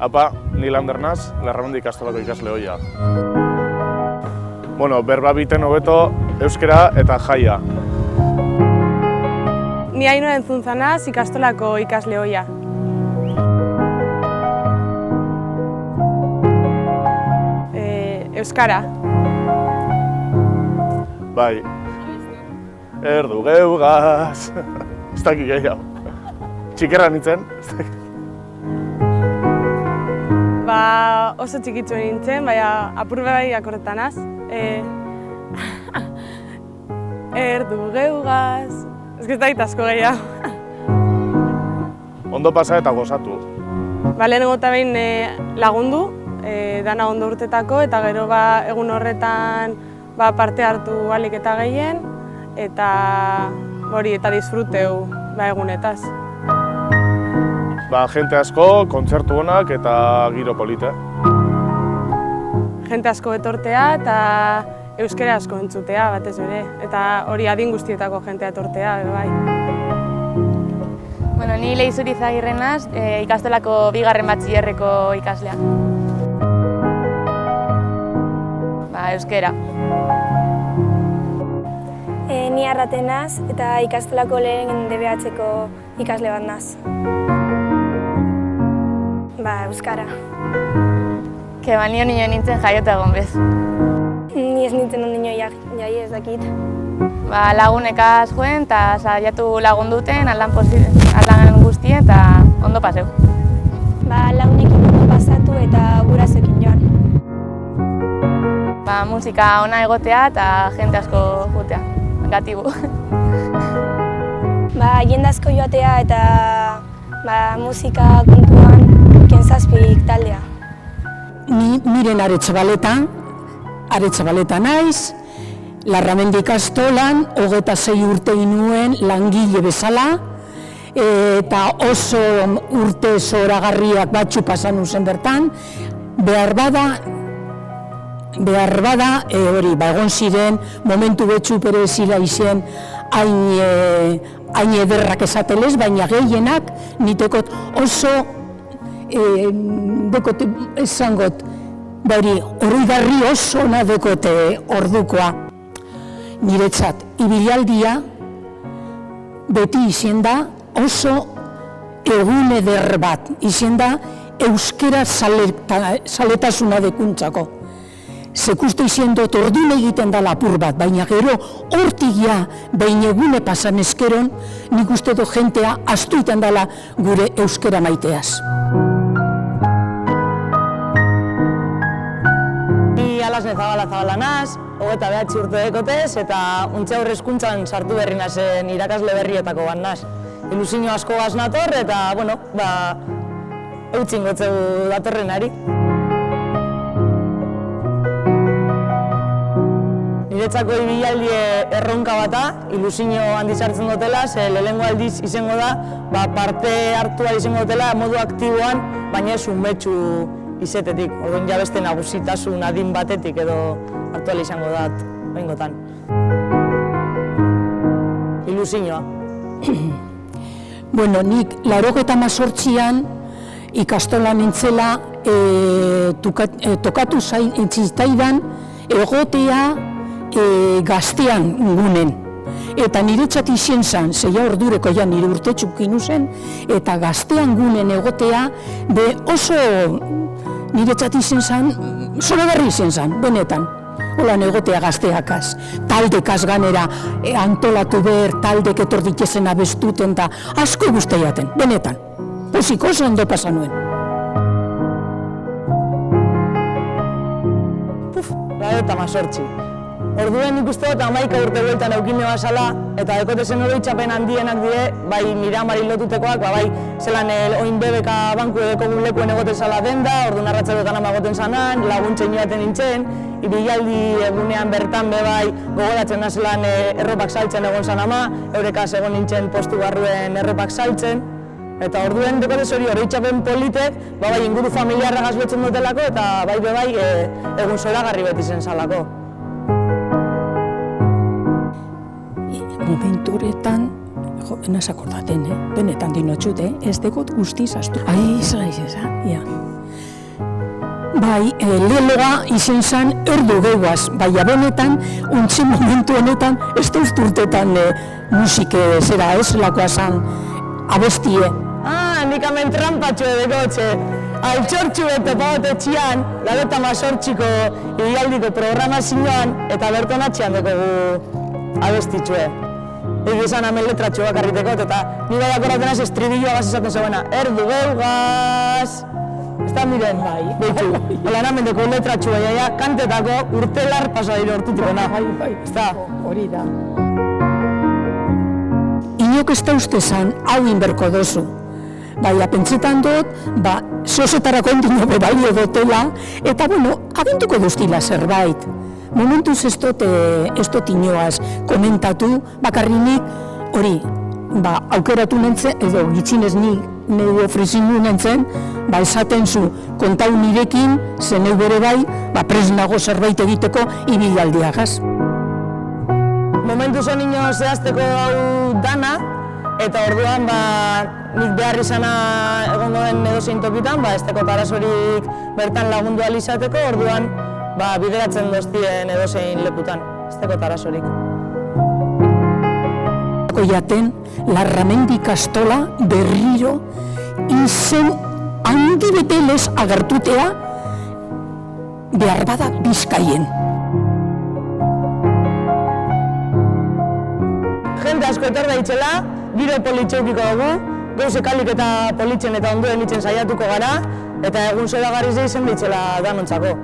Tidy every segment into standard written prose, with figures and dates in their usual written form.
Apa, ni Lander naz, Larramendi ikastolako ikasle ohia. Bueno, berba biten hobeto euskera eta jaia. Ni Ainhoa Entzunza naz, ikastolako ikasle ohia. Euskara. Bai. Erdu geugaz. Ez dakik gehiago. Txikerra nintzen. Oso txikitzu nintzen, baina apur bai akordetanaz. Erdu geugaz. Ez ez dakit asko gehiago. Ondo pasa eta gozatu. Lehenengo eta behin lagundu, dana ondo urtetako, eta gero egun horretan parte hartu ahalik eta gehien, eta disfruteu egunetaz. Jente asko, kontzertu onak eta giro polite. Jente asko etortea eta euskera asko entzutea batez ere, eta hori adin guztietako jentea etortea, bai. Bueno, ni Leizuri Izagirre naz, ikastolako 2. batxilerreko ikaslea. Euskera. Ni Arrate naz eta ikastolako lehen DBH-ko ikasle bat naz. Euskara. Nio nintzen jaiota egon bez. Ni ez nintzen ondino jai ez dakit. Lagunekaz joen eta saiatu lagunduten aldan guztien eta ondo paseu. Lagunekin ondo pasatu eta gurasoekin joan. Musika ona egotea eta jente asko jutea, gatibu. Jende asko joatea eta musika kontuan Zazpik taldea. Ni Miren Aretxabaleta naiz, Larramendi ikastolan 26 urte nuen langile bezala, eta oso urte zoragarriak batzu pasan uzen bertan, behar bada, egon ziren, momentu betxu pere zila izen hain ederrak esatelez, baina gehienak nitekot oso dekote esangot, oroigarri oso ona dekote ordukoa. Niretzat, ibilaldia beti izen da oso egun eder bat, izen da euskera zaletasuna dekuntzako. Sekuste izen dut ordun egiten da lapur bat, baina gero hortigia behin egune pasan eskeron, nik uste dut jentea astuiten dela gure euskera maiteaz. Zabala naz, 29 urte dekotez, eta untxe aurre hezkuntzan sartu berri nazen irakasle berrietako bat naz. Ilusioa asko gaz nator, eta, eutzin gotzeu datorrenari. Niretzako ibilaldi erronka bata, ilusio handi sartzen dutela, ze lehenengo aldiz izango da, parte hartua izango dutela modu aktiboan, baina ez unbetxu izetetik, orduan ja beste nagusitasun adin batetik edo hartual izango da behingotan. Ilusioa. Nik 88an ikastola nintzela tokatu zitzaidan egotea gaztean gunen. Eta niretzat izen zan, 6 ordureko nire urtetxuk inuzen, eta gaztean gunen egotea oso niretzat izen zan, zoragarri izen zan, benetan. Holan egotea gazteakaz, taldekaz ganera antolatu behar, taldek etor ditzezen abestuten da, asko guztiaten, benetan. Pozik oso ondo pasan nuen. Eta mazortzi. Orduen ikuste dut 11 urte bueltan eukime basala, eta dekotezen oroitzapen handienak dire, bai Miramari lotutekoak, bai zelan oin bebeka banku edeko lekuen egoten zala denda, orduan arratsaldetan ama egoten zanan, laguntzen joaten nintzen, ibilaldi egunean bertan bai gogoratzen da zelan erropak saltzen egon zan ama, eurekaz egon nintzen postu barruen erropak saltzen, eta orduen dekotez hori oroitzapen politek, bai inguru familiarra gazbetzen dutelako, eta bai egun zoragarri beti zen zalako. Momentu horretan, jo, enaz akordaten, benetan dinotxut, ez dekot guztiz astu. Ai, zaiz, ja. Bai, leloa izen zan erdu gehuaz, bai benetan, untxe momentu honetan, ez da usturtetan musike zera ez, lakoa zan abestie. Nik hemen trampatxo edekotxe. Altxortxu bete pagote txian, 98ko ibialdiko programazioan, eta bertonatxean dekogu abestitxue. Egi esan hemen letratxo bakarritekot, eta nire dakoratenaz estribilloa gaz esaten zegoena, erdu geugaz. Ez da miren, behitu. Hala hemen deko letratxo baina, kantetako urtelar pasa dira hortutikona. Ez da, hori da. Inok ez da uste zan, hau inberko dozu. Baina, pentsetan dut, zozetarako endino bebalio dutela, eta, bueno, agintuko duztila zerbait. Momentuz ez dut inoaz komentatu, bakarrinik, hori, aukeratu nintzen, edo gitzinez nire ofrezinu nintzen, esaten zu, kontau nirekin, zen neu bere bai, presnago zerbait egiteko ibilaldiagaz. Momentuz honino zehazteko hau dana, eta orduan nik behar izana egongo den edozein tokitan, ez tekot arazorik bertan lagundu alizateko, orduan bideratzen doztien edozein lekutan, ez tekot arazorik. Jaten, Larramendi Kastola berriro izen handi betelez agertutea behar bada Bizkaien. Jente asko etor da itxela, giro politxeukiko dugu, gauzek alik eta politzen eta ondoen itzen saiatuko gara, eta egun zodagarriz izen ditxela danontzako.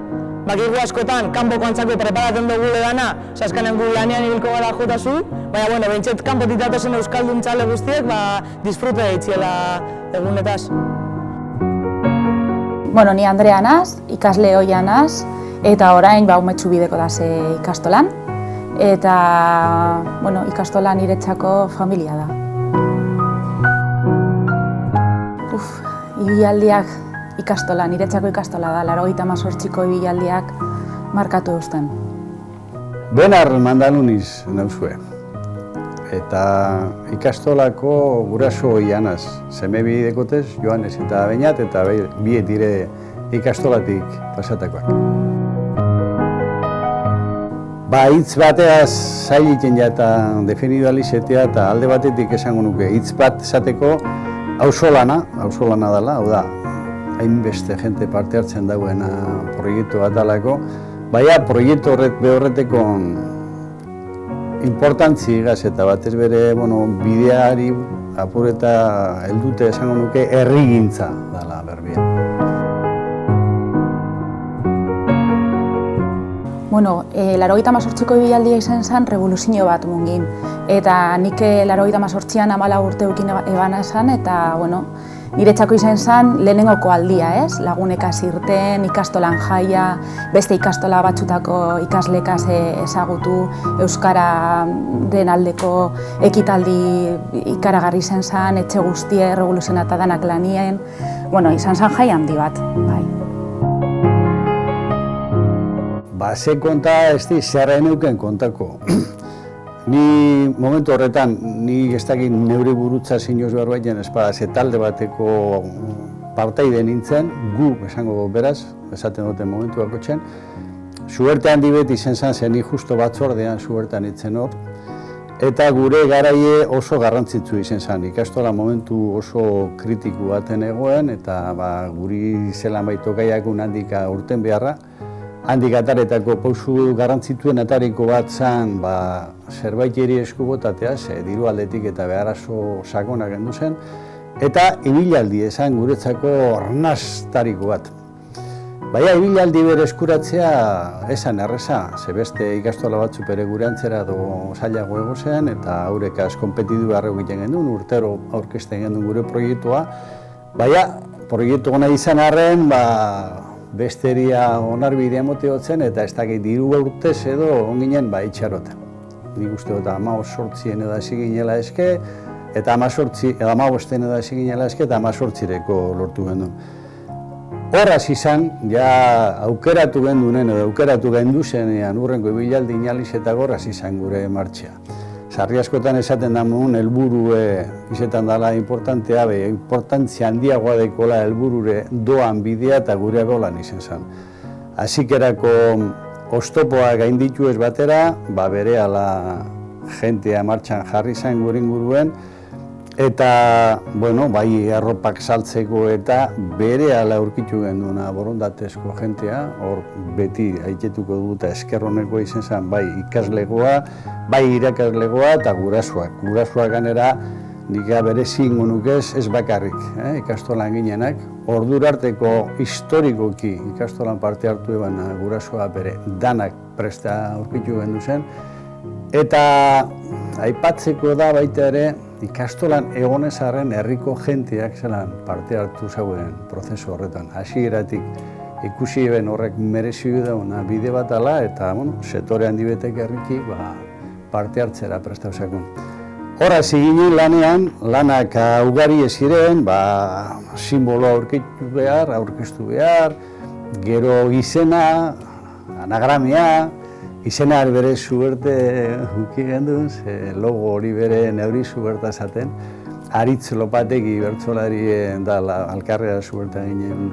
Bakigu askotan, kanpoko antzako preparatzen dugu dana, saskanen gu lanean ibilko gara jotazu, baina, behintxet kanpotik datozen euskaldun txale guztiek, disfrute ditxiela egunetaz. Ni Andrea naz, ikasle hoia naz, eta orain umetxu bideko daze ikastolan. Eta, ikastola niretzako familia da. Ibilaldiak ikastola, niretzako ikastola da, 98ko ibilaldiak markatu duzten. Benar mandaluniz nauzue. Eta ikastolako guraso ianaz, seme bidekotez, Joanes eta Beñat, eta biet dire ikastolatik pasatakoak. Hitz bateaz zailiten ja eta definidualizetea eta alde batetik esango nuke hitz bat esateko auzolana dela, hau da, hainbeste jente parte hartzen dauena proiektu bat dalako, baina proiektu horreteko importantzi igaz eta batez bere bideari apur eta heldute esango nuke herrigintza dela berbia. 98ko ibilaldia izan zen revoluzio bat mungin. Eta nik 98an 14 urte eukin ebana esan, eta niretzako izan zen lehenengoko aldia, ez? Lagunekaz irten, ikastolan jaia, beste ikastola batzutako ikaslekaz ezagutu, Euskararen aldeko ekitaldi ikaragarri izan zen, etxe guztie, revoluziona eta danak lanien, izan zen jai handi bat, bai. Ze konta ez di zerren euken kontako. Ni momentu horretan, ni ez dakit neure burutza zinoz behar baiten espada, ze talde bateko partaide nintzen, gu esango beraz, esaten duten momentu bakotxen. Suerte handi beti izen zen, zen ni justo batzordean suertan itzen hor. Eta gure garaie oso garrantzitsu izen zen, ikastola momentu oso kritiku baten egoen, eta guri zelan baito gaiakun handika urten beharra. Handik ataretako pausu garrantzituen atariko bat zen zerbait eri esku botatea, diru aldetik eta beharazo sakonak gendu zen, eta ibilaldi esan guretzako ornaztariko bat. Baina ibilaldi bere eskuratzea esan erreza, ze beste ikastola batzu bere gure antzera do zailago ego zen, eta haurekaz konpetidu beharrego egiten gendun, urtero aurkezten gendun gure proiektua. Baina proiektu gona izan arren, besteria onarbidea moteotzen eta ez dakit diru urtez edo onginen itxaroten. Nik uste dut 18 edo hasi ginela eske, eta 15 edo hasi ginela eske, eta 18-reko lortu gendun. Horraz izan, ja aukeratu gendunen edo aukeratu gendu zenean urrengo ibilaldi inaliz eta gorraz izan gure martxea. sarri askotan esaten da mun, helburue izetan dela importantea, importantzia handiagoa dekola helburure doan bidea eta gure golan izen zen. Hasikerako oztopoa gainditu ez batera, berehala jentea martxan jarri zen gure inguruen, eta, bai arropak saltzeko eta berehala aurkitu genduna borondatezko jentea, hor beti aitetuko dut eskerroneko izen zen, bai ikaslegoa, bai irakaslegoa eta gurasoak. Gurasoak ganera nik berezi ingo nukez ez bakarrik, ikastolan ginenak. Ordurarteko historikoki ikastolan parte hartu eban gurasoa bere danak presta aurkitu gendu zen. Eta aipatzeko da baita ere, ikastolan egonezarren herriko jenteak zelan parte hartu zauen prozesu horretan. Hasieratik ikusi eben horrek merezio dauna bide bat ala eta setore handi betek herriki parte hartzera prestatu zakun. Hor hasi ginen lanean, lanak ugari ez ziren, simboloa aurkeztu behar, gero izena, anagramea, izenar bere zuerte uki gendun, logo hori bere neuri zuberta zaten. Aritz Lopategi bertsolarien da alkarrea zuberta ginen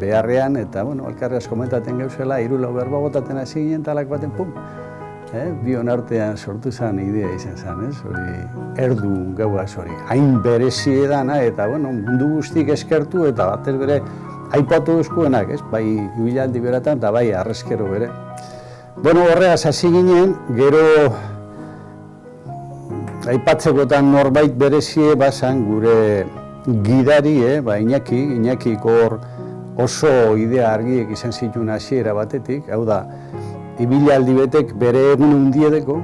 beharrean, eta alkarreaz komentaten gauzela, 3-4 berba botaten hasi ginen talak baten, pum! Bion artean sortu zen idea izan zen, hori erdu gauaz hori. Hain berezi edana eta mundu guztik eskertu eta batez bere aipatu duzkuenak, bai ibilaldi beratan eta bai arrezkero bere. Horregaz hasi ginen, gero aipatzekotan norbait berezie bazan gure gidari, Iñakik hor oso idea argiek izan zituen hasiera batetik, hau da, ibilaldi betek bere egun hundiedeko,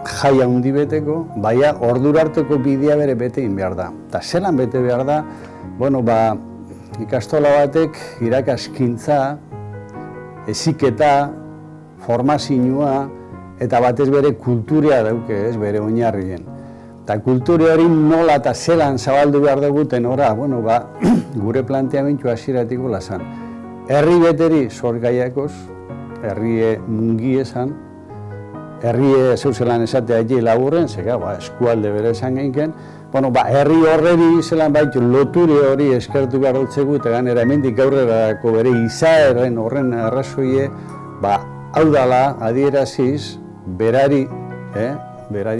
jaia hundi beteko, baina ordurarteko bidea bere bete egin behar da. Eta zelan bete behar da, ikastola batek irakaskintza, heziketa, formazioa eta batez bere kulturea dauke, bere oinarrien. Eta kultura hori nola eta zelan zabaldu behar duguten ora, gure planteamendu hasieratik zan. Herri beteri zorgaiakoz, herrie mungi esan, herrie zeuzelan esatea egi laburren, eskualde bere esan geinken, herri horreri zelan baitu loture hori eskertu behar dutzegu eta ganera hemendik aurrerako bere izaeren horren arrazoie, hau dala adieraziz, berari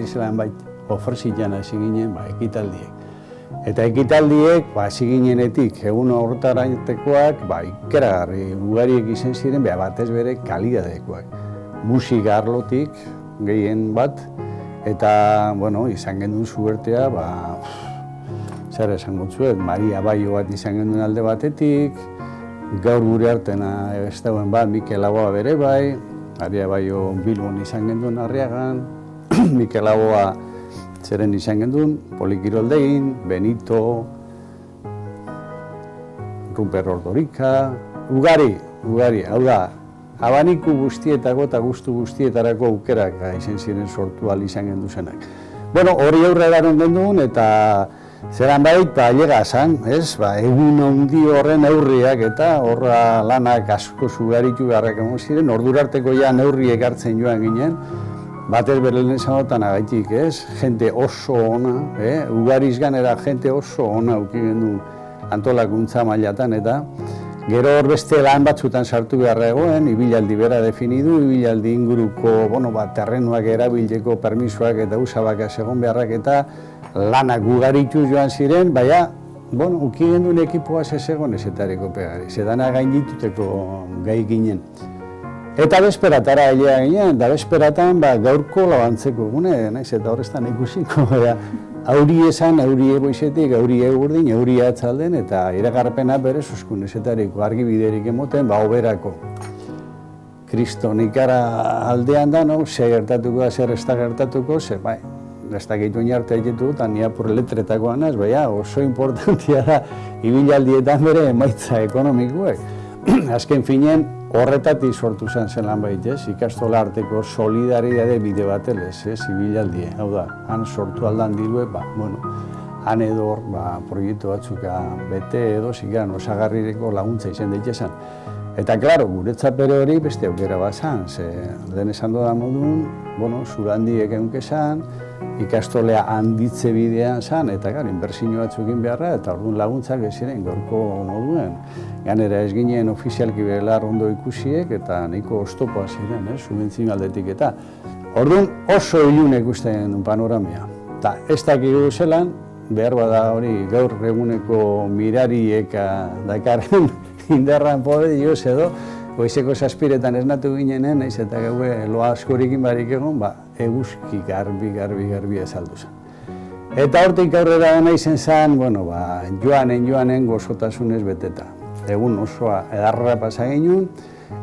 zelan bait ofrezitian hasi ginen ekitaldiek. Eta ekitaldiek, hasi ginenetik, egun horretaratekoak, ikeragarri ugariek izan ziren, batez bere kalidadekoak. Musika arlotik, gehien bat, eta, izan gendun zubertea, zer esan gotzuet, Maria Baio bat izan gendun alde batetik, gaur gure artena ez dauen Mikel Laboa bere bai, Maria Baio Bilbon izan gendun Arriagan, Mikel Laboa zeren izan gendun, Polikiroldegin, Benito, Ruper Ordorika, ugari, hau da, abaniku guztietako eta gustu guztietarako aukerak izan ziren sortu ahal izan gendu zenak. Hori aurreraron gendun eta zeran bait, ailega zan, egun handi horren neurriak eta horra lanak asko zugaritu beharrak egon ziren, ordurarteko neurriek hartzen joan ginen, batez bere lehen zanotan agaitik, jente oso ona, ugariz ganera jente oso ona uki gendu antolakuntza mailatan eta gero hor beste lan batzutan sartu beharra egoen, ibilaldi bera definidu, ibilaldi inguruko terrenuak erabiltzeko permisoak eta usabak egon beharrak eta lanak ugaritu joan ziren, baina uki gendun ekipoa zezegon ezetareko pegari, zedana gaindituteko gai ginen. Eta bezperatara hilea ginen, eta bezperatan gaurko labantzeko gune, naiz eta horreztan ikusiko, auri esan, auri eboizetik, auri egurdin, auri atzalden, eta iragarpena bere suskun ezetareko argibiderik emoten, oberako. Kristonikara aldean da, zer gertatuko da, zer ez da gertatuko, ez da gehitu inarte haitetu, eta ni apur letretakoan az, oso importantia da, ibilaldietan bere emaitza ekonomikoek. Azken finen, horretatik sortu zen zelan baitez, ikastola arteko solidaridade bide batelez, ibilaldi, hau da, han sortu aldan dirue, han edo proiektu batzuk bete edo zigan osagarrireko laguntza izan daitezan. Eta, klaro, guretzat bere hori beste aukera bat zan, lehen esan doda modun, zurandiek eunke zan, ikastolea handitze bidean zen, eta inbertsio batzuk egin beharra, eta orduan laguntzak ez ziren gaurko moduen. Gainera ez ginen ofizialki belar ondo ikusiek, eta nahiko oztopoa ziren, subentzio aldetik eta. Orduan oso ilun ikusten duen panoramia. Eta ez dakigu zelan, behar bada hori gaur eguneko mirariek dakarren indarran poderioz edo, goizeko 7:00 esnatu ginenen, naiz eta gaue loa askorikin barik egon, eguzki garbi azaldu zen. Eta hortik aurrera naizen zen, joanen gozotasunez beteta. Egun osoa edarra pasa ginen,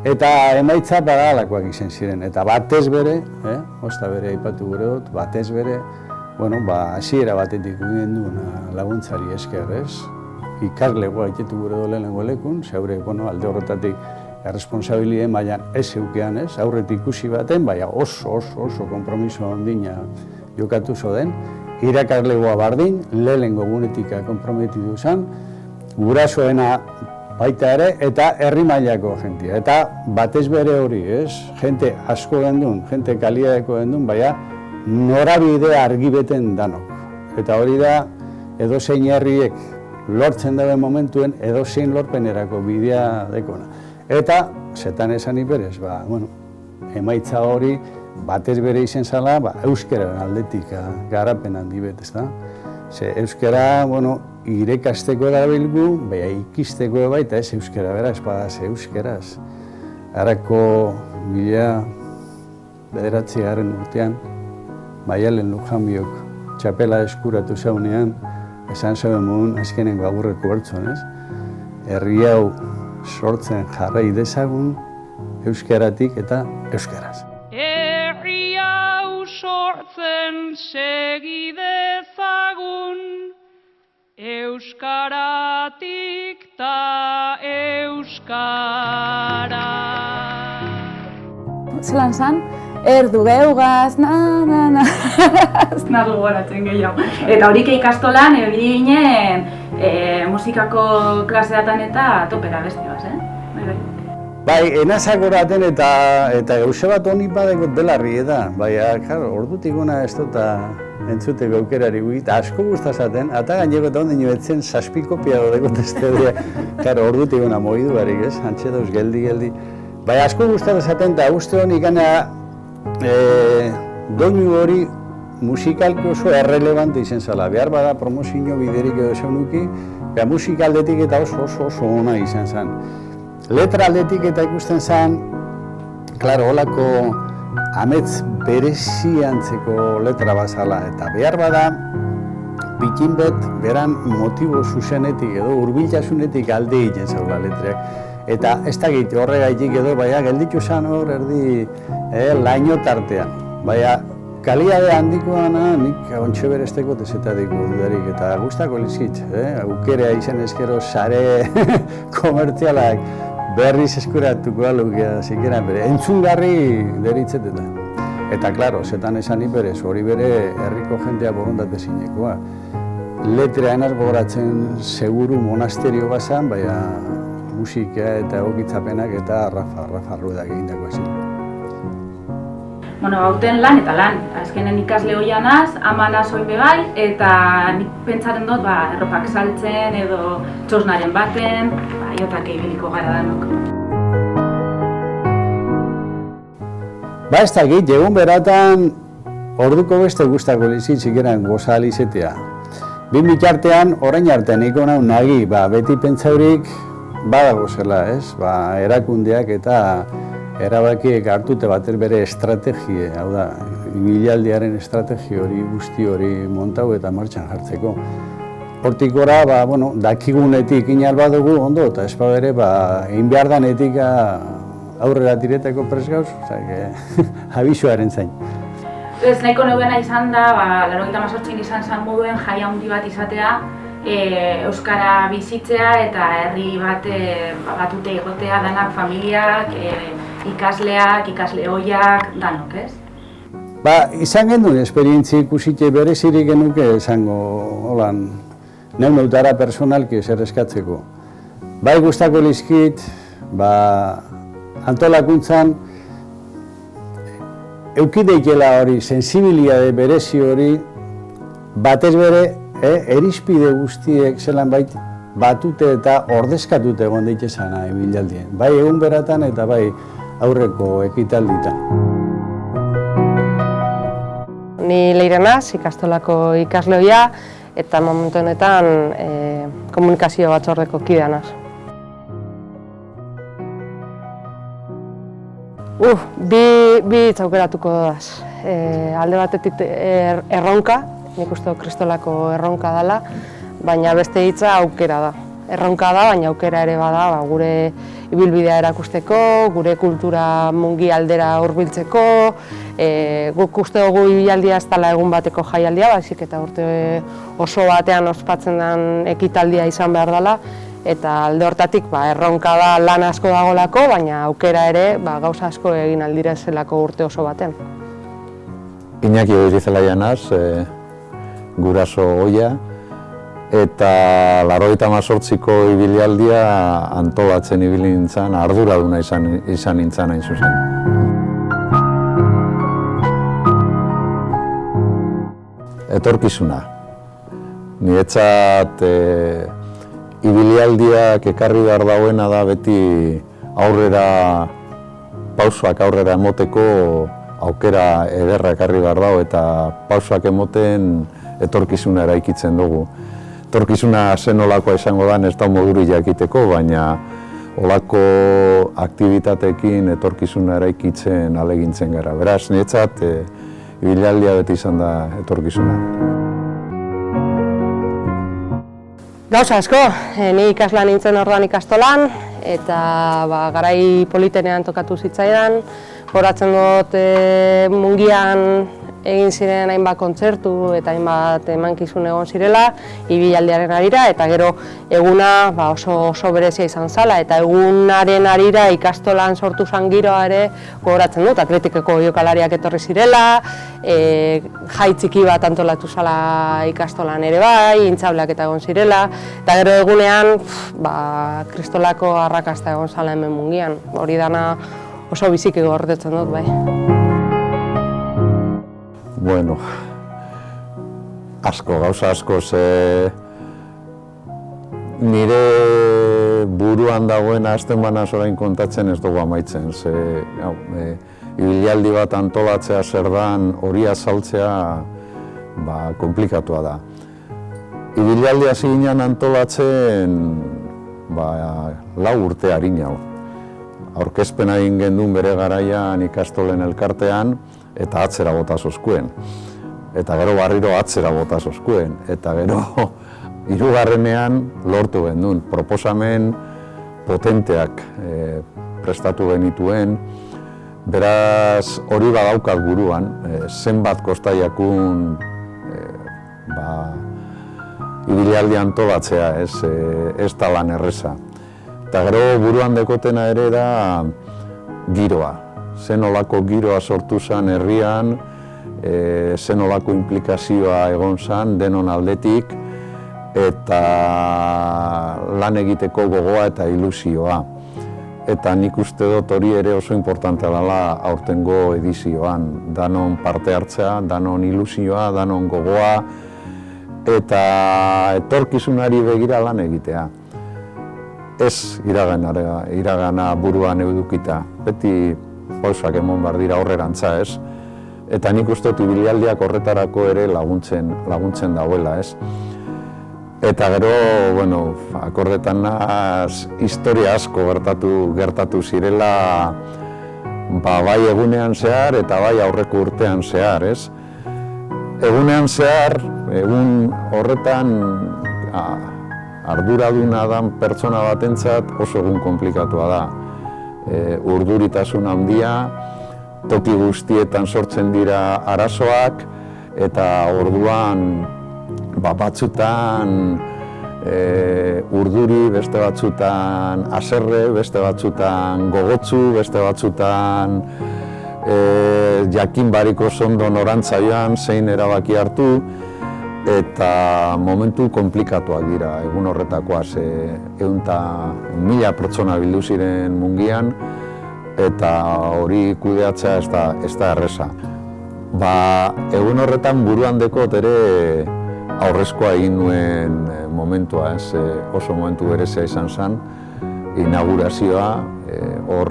eta emaitza badalakoak izan ziren. Eta batez bere, osta bere aipatu gure dut, batez bere, hasiera batetik ginen duen laguntzari esker, ez? Ikaslegoa itetu gure dole lehenengo lekun, zeure alde horretatik erresponsabilien mailan ez zeukean, ez? Aurretik ikusi baten, oso konpromiso ondina jokatu zoden. Irakaslegoa bardin, lehenengo gunetik konprometitu zen, gurasoena baita ere, eta herri mailako jentia. Eta batez bere hori, ez? Jente asko gendun, jente kaliadeko gendun, norabide argi beten danok. Eta hori da, edozein herriek lortzen dabe momentuen, edozein lorpenerako bidea dekona. Eta, zetan esan iberez, emaitza hori batez bere izen zala, euskararen aldetik garapen handi bet, ezta? Ze euskara, irekasteko erabilgu, ikisteko baita ez euskara, beraz, euskaraz. Arako 1909 urtean, Maialen Lujanbiok txapela eskuratu zaunean, esan zeuen modun azkenengo agurreko bertzon, ez? Herri hau sortzen jarrai dezagun euskaratik eta euskaraz. Herri hau sortzen segi dezagun euskaratik ta euskara. Zelan zan, erdu geugaz, ez nago goratzen gehiago. Eta horik ikastolan, ebili ginen musikako klaseatan eta topera bestiaz, Enazak horaten eta gauze bat honik badeko belarri eta, ordutik gona ez dut entzuteko aukerari eta asko gustazaten, eta gaineko eta ondino etzen 7 kopia dodeko testedea, ordutik gona moidu barik ez, antxe dauz geldi. Asko gustazaten eta uste honik gana doinu hori musikalki oso errelevante izen zala. Behar bada promozio biderik edo zeunuki, musikaldetik eta oso ona izan zen. Letra aldetik eta ikusten zen, holako amets bereziantzeko letra bazala. Eta behar bada, bikin bet, beran motibo zuzenetik edo hurbiltasunetik alde egiten zaula letreak. Eta ez dakit horregaitik edo, gelditu zen hor erdi laino tartean. Kaliade handikoana nik ontxe beresteko tezetadiko dudarik eta guztako lizkit. Aukerea izan ezkero sare komertzialak berriz eskuratuko alukea zikera bere. Entzungarri deritzetetan. Eta, zetan esan iberez, hori bere herriko jentea borondate zinekoa. Letrea enaz gogoratzen seguru monasterio bazan, musika eta egokitzapenak eta Rafa Ruedak egindako ezin. Hauten lan eta lan. Azkenen ikasle hoianaz, amanaz oin bebai, eta nik pentsaten dut erropak saltzen edo txosnaren baten, jotak ibiliko gara danok. Ez dakit, egun beratan orduko beste guztako lizitzik eran goza alizetea. Bin bitartean, orain artean iko nahi nagi, beti pentsaurik badago zela, ez? Erakundeak eta erabakiek hartute bater bere estrategie, hau da, ibilaldiaren estrategia hori, guzti hori montau eta martxan jartzeko. Hortik gora, dakigunetik inal badugu ondo, eta ez bere, egin behar danetik aurrera tiretako presgauz, abisoaren zain. Ez nahiko neugena izan da, 88 izan zen moduen jai handi bat izatea, euskara bizitzea eta herri bat batute egotea danak familiak, ikasleak, ikasle ohiak, danok, ez? Izan genduen esperientzi ikusite berezirik genuke esango, holan, neutara personalki zer eskatzeko. Gustako lizkit, antolakuntzan, eukideikela hori, sensibilitate berezi hori, batez bere, erizpide guztiek zelan batute eta ordezkatute egon daitezana ibilaldian. Bai egun beratan eta bai aurreko ekitalditan. Ni Leire naiz, ikastolako ikasleoia eta momentu honetan komunikazio batzordeko kidea naiz. Bi hitz aukeratuko dodaz. Alde batetik erronka, nik uste kristolako erronka dela, baina beste hitza aukera da. Erronka da, baina aukera ere bada gure ibilbidea erakusteko, gure kultura mungi aldera hurbiltzeko, guk uste dugu ibilaldia ez dela egun bateko jaialdia, baizik eta urte oso batean ospatzen den ekitaldia izan behar dela, eta alde hortatik erronka da lan asko dagolako, baina aukera ere gauza asko egin aldira zelako urte oso baten. Iñaki Goirizelaia naiz, guraso ohia, eta 98ko ibilaldia antolatzen ibili nintzen, arduraduna izan nintzen hain zuzen. Etorkizuna. Niretzat ibilialdiak ekarri behar dauena da beti pausoak aurrera emoteko aukera ederra ekarri behar dago eta pausoak emoten etorkizuna eraikitzen dugu. Etorkizuna zen olakoa izango da ez da moduri jakiteko, baina olako aktibitateekin etorkizuna eraikitzen alegintzen gara. Beraz, niretzat, ibilaldia beti izan da etorkizuna. Gauza asko, ni ikaslan nintzen orduan ikastolan, eta garai politenean tokatu zitzaidan. Horatzen dut mungian egin ziren hainbat kontzertu eta hainbat emankizun egon zirela ibilaldiaren arira, eta gero eguna oso berezia izan zala, eta egunaren arira ikastolan sortu zan giroa ere gogoratzen dut, atletikeko jokalariak etorri zirela, jai txiki bat antolatu zala ikastolan ere bai, intzableak eta egon zirela, eta gero egunean kristolako arrakasta egon zala hemen mungian, hori dana oso biziki gordetzen dut bai. Bueno, gauza asko, nire buruan dagoena azten banaz orain kontatzen ez dugu amaitzen. Ibilaldi bat antolatzea zer dan, hori azaltzea komplikatua da. Ibilaldi hasi ginen antolatzen 4 urte harinau. Aurkezpena egin gendun bere garaian ikastolen elkartean, eta atzera bota zozkuen. Eta gero barriro atzera bota zozkuen. Eta gero 3. lortu gendun. Proposamen potenteak prestatu genituen. Beraz, hori badaukat buruan, zenbat kostaiakun ibilaldi antolatzea, ez da lan erreza. Eta gero buruan dekotena ere da giroa. Zen olako giroa sortu zen herrian, zen olako implikazioa egon zen denon aldetik, eta lan egiteko gogoa eta ilusioa. Eta nik uste dut hori ere oso importantea dela aurtengo edizioan. Danon parte hartzea, danon ilusioa, danon gogoa, eta etorkizunari begira lan egitea. Ez iragana buruan edukita, beti pausak emon behar dira aurrerantza, ez? Eta nik uste dut ibilaldiak horretarako ere laguntzen dauela, ez? Eta gero, akordetan naz, historia asko gertatu zirela bai egunean zehar eta bai aurreko urtean zehar, ez? Egunean zehar, egun horretan arduraduna dan pertsona batentzat oso egun komplikatua da. Urduritasun handia, toki guztietan sortzen dira arazoak, eta orduan batzutan urduri, beste batzutan haserre, beste batzutan gogotsu, beste batzutan jakin bariko zondo norantza joan, zein erabaki hartu, eta momentu komplikatuak dira egun horretakoaz. 100.000 pertsona bildu ziren mungian, eta hori kudeatzea ez da erreza. Egun horretan buruan dekot ere aurrezkoa egin nuen momentua, oso momentu berezia izan zen, inaugurazioa, hor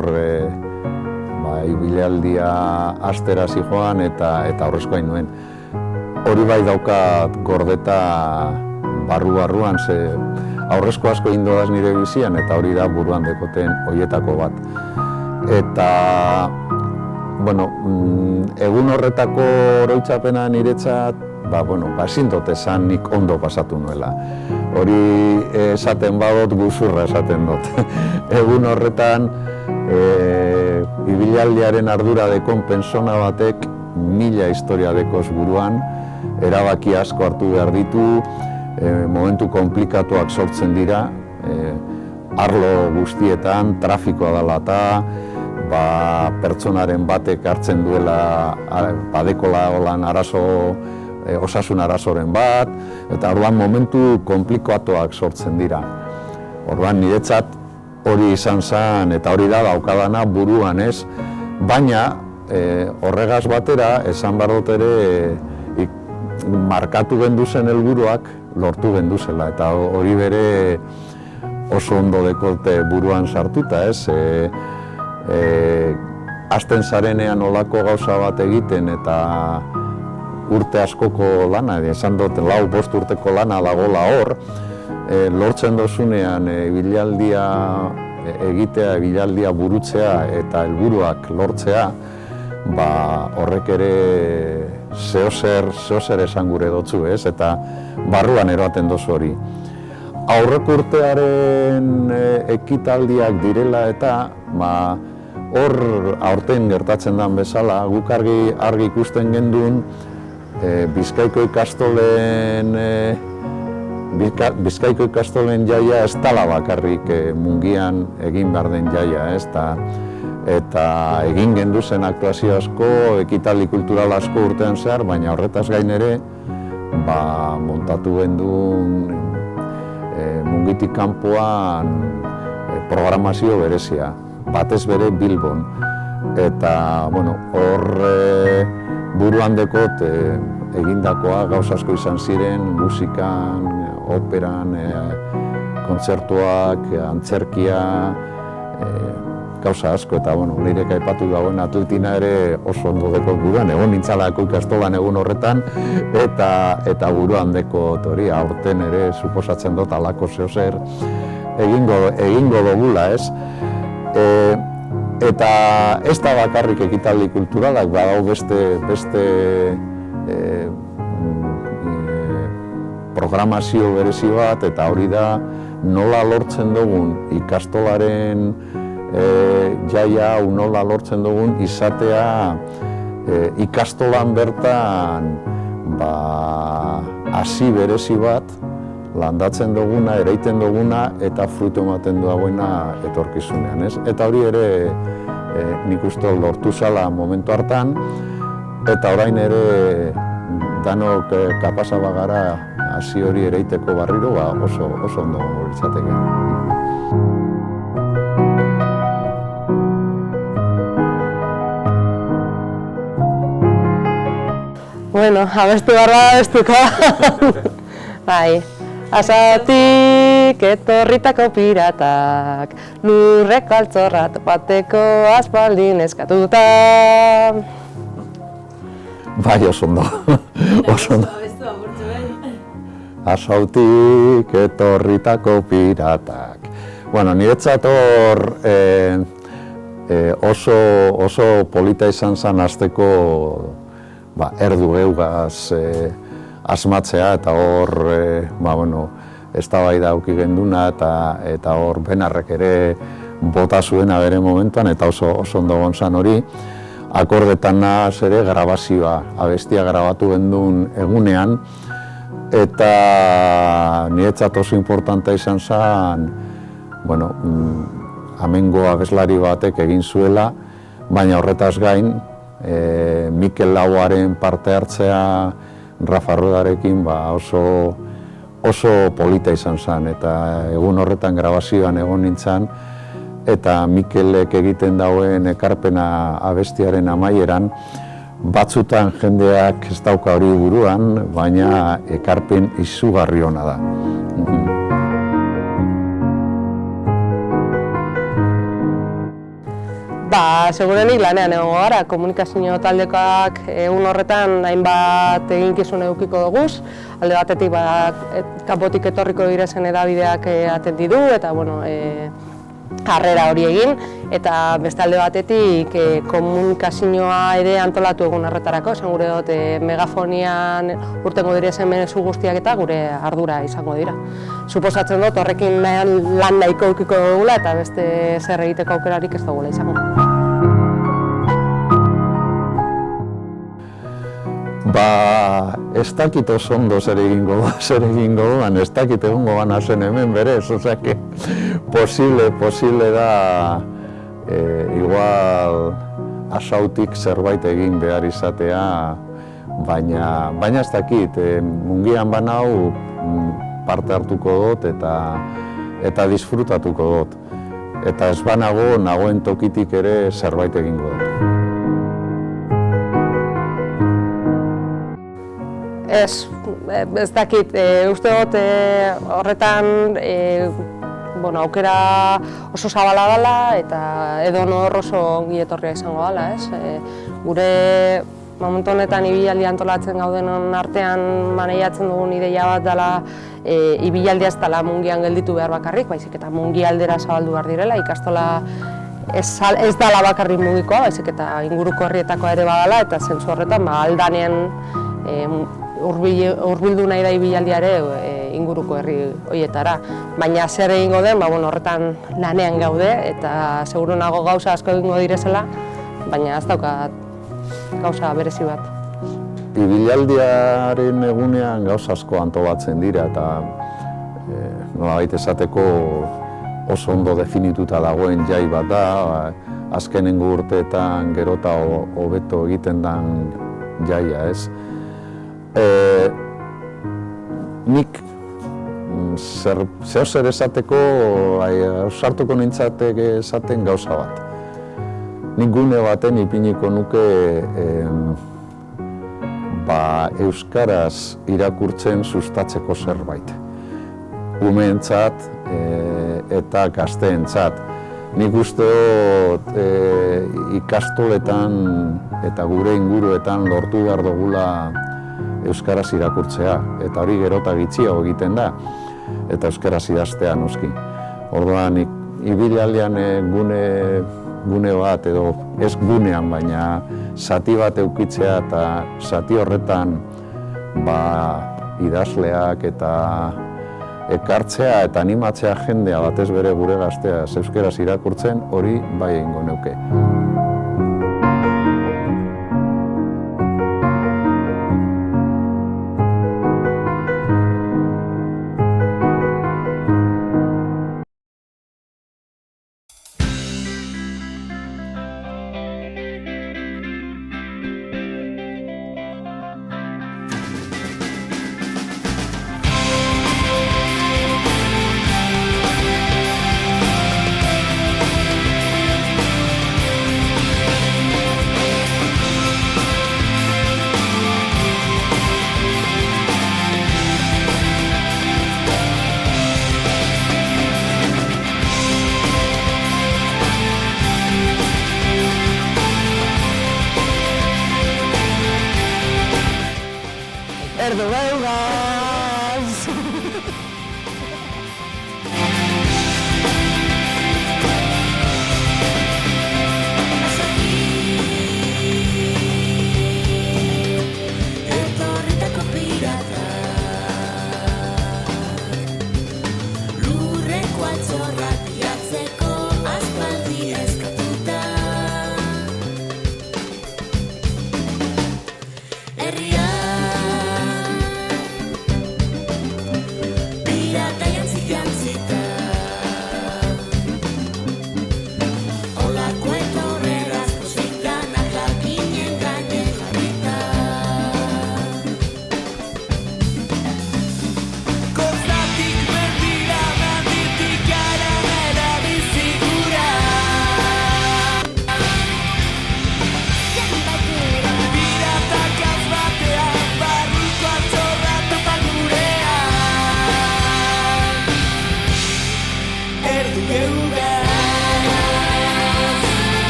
ibilaldia astera zijoan eta aurrezkoa egin nuen. Hori bai daukat gordeta barru-barruan, aurrezko asko egin dodaz nire bizian, eta hori da buruan dekoten horietako bat. Eta, egun horretako oroitzapena niretzat, ezin dut esan nik ondo pasatu nuela. Hori esaten badot, guzurra esaten dut. Egun horretan, ibilaldiaren ardura dekon persona batek 1000 historia dekoz buruan, erabaki asko hartu behar ditu, momentu komplikatuak sortzen dira, arlo guztietan, trafikoa dela eta pertsonaren batek hartzen duela badekola olan osasun arazoren bat, eta orduan momentu komplikatuak sortzen dira. Orduan niretzat hori izan zen, eta hori da daukadana buruan ez, baina horregaz batera esan behar dut ere markatu genduzen helburuak lortu genduzela, eta hori bere oso ondo dekolte buruan sartuta ez. Hasten zarenean olako gauza bat egiten eta urte askoko lana, esan dut 4-5 urteko lana dagoela hor, lortzen dozunean ibilaldia egitea, ibilaldia burutzea eta helburuak lortzea, horrek ere zeozer esan gure dotzu ez, eta barruan eroaten dozu hori. Aurreko urtearen ekitaldiak direla eta hor aurten gertatzen den bezala, guk argi ikusten genduen Bizkaiko ikastolen jaia ez dela bakarrik mungian egin behar den jaia ez, eta egin genduzen aktuazio asko, ekitaldi kultural asko urtean zehar, baina horretaz gain ere montatu genduen mungitik kanpoan programazio berezia, batez bere Bilbon. Eta hor buruan dekot egindakoa gauza asko izan ziren, musikan, operan, kontzertuak, antzerkia, gauza asko, eta nirek aipatu dagoen atletina ere oso ondo dekot buruan, egon nintzalako ikastolan egun horretan, eta buruan dekot hori, aurten ere suposatzen dut alako zeozer egingo dugula, ez? Eta ez da bakarrik ekitaldi kulturalak, badau beste programazio berezi bat, eta hori da nola lortzen dugun ikastolaren jaia hau nola lortzen dugun izatea ikastolan bertan hasi berezi bat landatzen duguna, ereiten duguna eta fruitu ematen duena etorkizunean, ez? Eta hori ere nik uste lortu zala momentu hartan, eta orain ere danok kapasa bagara hasi hori ereiteko barriro, oso ondo litzateke. Bueno, abestu barra abestuko. Bai, asatik etorritako piratak, lurreko altzorra topateko aspaldin eskatuta. Bai, oso ondo. Asautik etorritako piratak. Bueno, niretzat hor oso polita izan zen hasteko erdu eugaz asmatzea, eta hor eztabaida eduki genduna, eta hor Benarrek ere bota zuena bere momentuan, eta oso ondo gontzan hori. Akordetan nahaz ere grabazioa, abestia grabatu gendun egunean, eta niretzat oso importantea izan zen, amengo abeslari batek egin zuela, baina horretaz gain, Mikel Lauaren parte hartzea Rafa Ruedarekin oso polita izan zen, eta egun horretan grabazioan egon nintzen, eta Mikelek egiten dauen ekarpena abestiaren amaieran, batzutan jendeak ez dauka hori buruan, baina ekarpen izugarri ona da. Segurenik lanean egongo gara, komunikazio taldekoak egun horretan hainbat eginkizun edukiko duguz. Alde batetik kanpotik etorriko direzen edabideak atendidu eta harrera hori egin, eta beste alde batetik komunikazioa ere antolatu egun horretarako, esan gure dut megafonian urtengo direzen mezu guztiak eta gure ardura izango dira. Suposatzen dut horrekin lan nahiko edukiko dugula eta beste zer egiteko aukerarik ez dugula izango. Ez dakit oso ondo zer egingo duan, ez dakit egongo gana zen hemen berez, osea, posible da igual asautik zerbait egin behar izatea, baina ez dakit, mungian banau parte hartuko dut eta disfrutatuko dut. Eta ez banago, nagoen tokitik ere zerbait egingo dut. Ez dakit, uste dut horretan aukera oso zabala dela eta edonor oso ongi etorria izango dela. Gure momentu honetan ibilaldi antolatzen gauden artean maneiatzen dugun ideia bat dela ibilaldia ez dela mungian gelditu behar bakarrik, baizik eta mungi aldera zabaldu behar direla, ikastola ez dela bakarrik mugikoa, baizik eta inguruko herrietakoa ere badala eta zentzu horretan aldanean hurbildu nahi da ibilaldia ere inguruko herri horietara. Baina zer egingo den, horretan lanean gaude eta seguru nago gauza asko egingo direzela, baina ez daukat gauza berezi bat. Ibilaldiaren egunean gauza asko antolatzen dira eta nolabait esateko oso ondo definituta dagoen jai bat da, azkenengo urteetan gerota hobeto egiten den jaia, ez? Nik zer esateko sartuko nintzateke esaten gauza bat. Nik gune baten ipiniko nuke euskaraz irakurtzen sustatzeko zerbait. Umeentzat eta gazteentzat. Nik uste dut ikastoletan eta gure inguruetan lortu behar dugula euskaraz irakurtzea, eta hori gerota gitxiago egiten da, eta euskaraz idaztea noski. Orduan, ibilaldian gune bat, edo ez gunean, baina zati bat eukitzea eta zati horretan idazleak eta ekartzea eta animatzea jendea batez bere gure gaztea euskaraz irakurtzen, hori bai egingo neuke.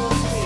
Agur.